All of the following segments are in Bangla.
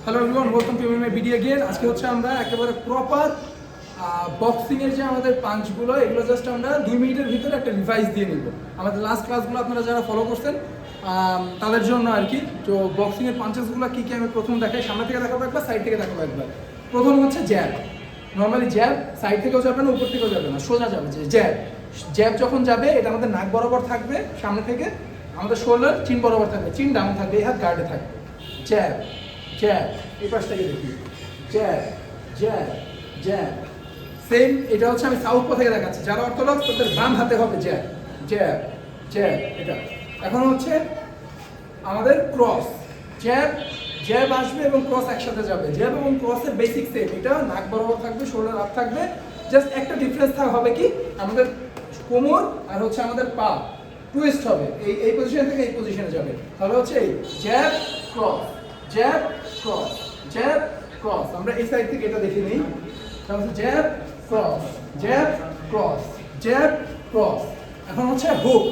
Hello everyone, welcome to MMA video game. আজকে হচ্ছে আমরা একেবারে প্রপার বক্সিংয়ের যে আমাদের পাঞ্চগুলো, এগুলো জাস্ট আমরা 2 মিনিটের ভিতরে একটা রিভাইজ দিয়ে নিব। আমাদের লাস্ট ক্লাসগুলো আপনারা যারা ফলো করছেন তাদের জন্য আর কি। তো বক্সিংয়ের পাঞ্চেসগুলো কী কী আমি প্রথম দেখাই, সামনে থেকে দেখাবো একবার, সাইড থেকে দেখাবো একবার। প্রথম হচ্ছে জ্যাব। নর্মালি জ্যাব সাইড থেকেও যাবে না, উপর থেকেও যাবে না, সোজা যাবে। যে জ্যাব, জ্যাব যখন যাবে এটা আমাদের নাক বরাবর থাকবে, সামনে থেকে আমাদের শোল্ডার চিন বরাবর থাকবে, চিন ডাউন থাকবে, এই হাত গার্ডে থাকবে। জ্যাব জ্যাব, এই পাশ থেকে দেখি, জ্যাব জ্যাব জ্যাব। সেম এটা হচ্ছে আমি সাউথ পা থেকে দেখাচ্ছি, যারা অর্থোডক্স তাদের বাম হাতে হবে জ্যাব জ্যাব জ্যাব। এটা এখন হচ্ছে আমাদের ক্রস, জ্যাব জ্যাব আসবে এবং ক্রস একসাথে যাবে। জ্যাব এবং ক্রসের বেসিক সেম, এটা নাক বরাবর থাকবে, শোল্ডার আপ থাকবে। জাস্ট একটা ডিফারেন্স হবে কি, আমাদের কোমর আর হচ্ছে আমাদের পা টুইস্ট হবে, এই পজিশন থেকে এই পজিশনে যাবে। তাহলে হচ্ছে এই jab cross jab cross jab cross. আমরা এই সাইড থেকে এটা দেখে নিই। তাহলে jab cross jab cross jab cross. এখন হচ্ছে হুক।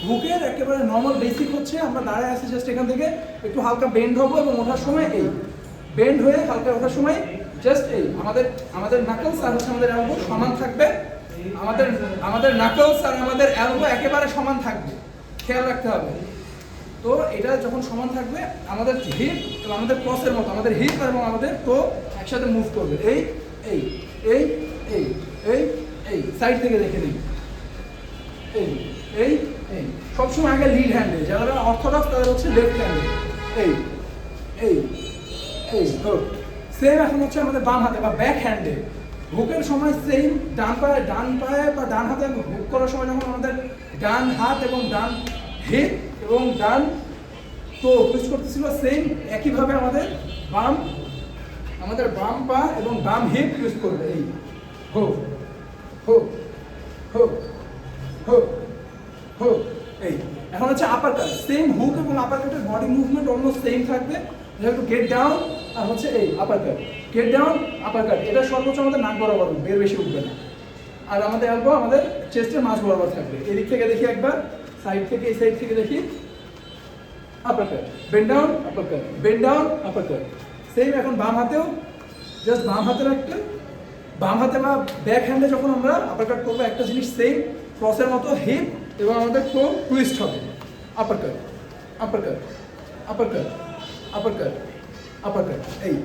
হুকের একেবারে নর্মাল বেসিক হচ্ছে আমরা দাঁড়ায় আছি, জাস্ট এখান থেকে একটু হালকা বেন্ড হবো এবং ওঠার সময় এই বেন্ড হয়ে হালকা ওঠার সময় জাস্ট এই আমাদের নাকলস আর হচ্ছে আমাদের এলবো সমান থাকবে। আমাদের নাকলস আর আমাদের এলবো একেবারে সমান থাকবে, খেয়াল রাখতে হবে। তো এটা যখন সমান থাকবে, আমাদের হিপ এবং আমাদের ক্রসের মতো আমাদের হিপ এবং আমাদের টো একসাথে মুভ করবে। এই এই এই এই এই এই সাইড থেকে দেখে নিই। এই এই এই সবসময় আগে লিড হ্যান্ডে, যারা অর্থোডক্স তাদের হচ্ছে লেফট হ্যান্ডে। এই এই এই হুক। সেম এখন হচ্ছে আমাদের বাম হাতে বা ব্যাক হ্যান্ডে। হুকের সময় সেম ডান পায়ে বা ডান হাতে হুক করার সময় যখন আমাদের ডান হাত এবং ডান হিপ এবং ডান তো টুইস্ট করতেছিল, সেম একইভাবে আমাদের বাম পা এবং বাম হিপ টুইস্ট করবে। এই hook hook hook hook hook. এই এখন হচ্ছে আপার কাট। সেম হুক এবং আপার কাটের বডি মুভমেন্ট অলমোস্ট সেম থাকবে। একটু গেট ডাউন আর হচ্ছে এই আপার কাট, গেট ডাউন আপার কাট। এটা সর্বোচ্চ আমাদের নাক বরাবর উঠবে, এর বেশি উঠবে না। আর আমাদের এলবো আমাদের চেস্টের মাঝ বরাবর থাকবে। এদিক থেকে দেখি একবার, সাইড থেকে এই সাইড থেকে দেখি। আপার কাট, বেন্ড ডাউন আপার কাট, বেন্ড ডাউন আপার কাট। সেম এখন বাম হাতেও জাস্ট বাম হাতের একটা বাম হাতে বা ব্যাক হ্যান্ডে যখন আমরা আপার কাট করবো, একটা জিনিস সেম ক্রসের মতো হিপ এবং আমাদের টো টুইস্ট হবে। আপার কাট আপার কাট আপার কাট আপার কাট আপার কাট। এই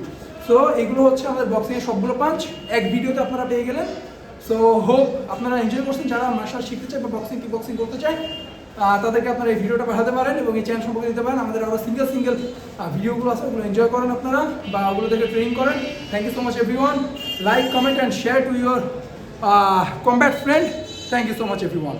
সো এগুলো হচ্ছে আমাদের বক্সিংয়ের সবগুলো পাঞ্চ এক ভিডিওতে আপনারা পেয়ে গেলেন। সো হোপ আপনারা এনজয় করছেন। যারা মার্শাল শিখতে চায় বা বক্সিং করতে চায় তাদেরকে আপনারা এই ভিডিওটা পাঠাতে পারেন এবং এই চ্যানেল সম্পর্কে দিতে পারেন। আমাদের আরও সিঙ্গেল ভিডিওগুলো আছে, ওগুলো এনজয় করেন আপনারা বা ওগুলো থেকে ট্রেনিং করেন। Thank you so much everyone. Like, comment and share to your combat friend. Thank you so much everyone.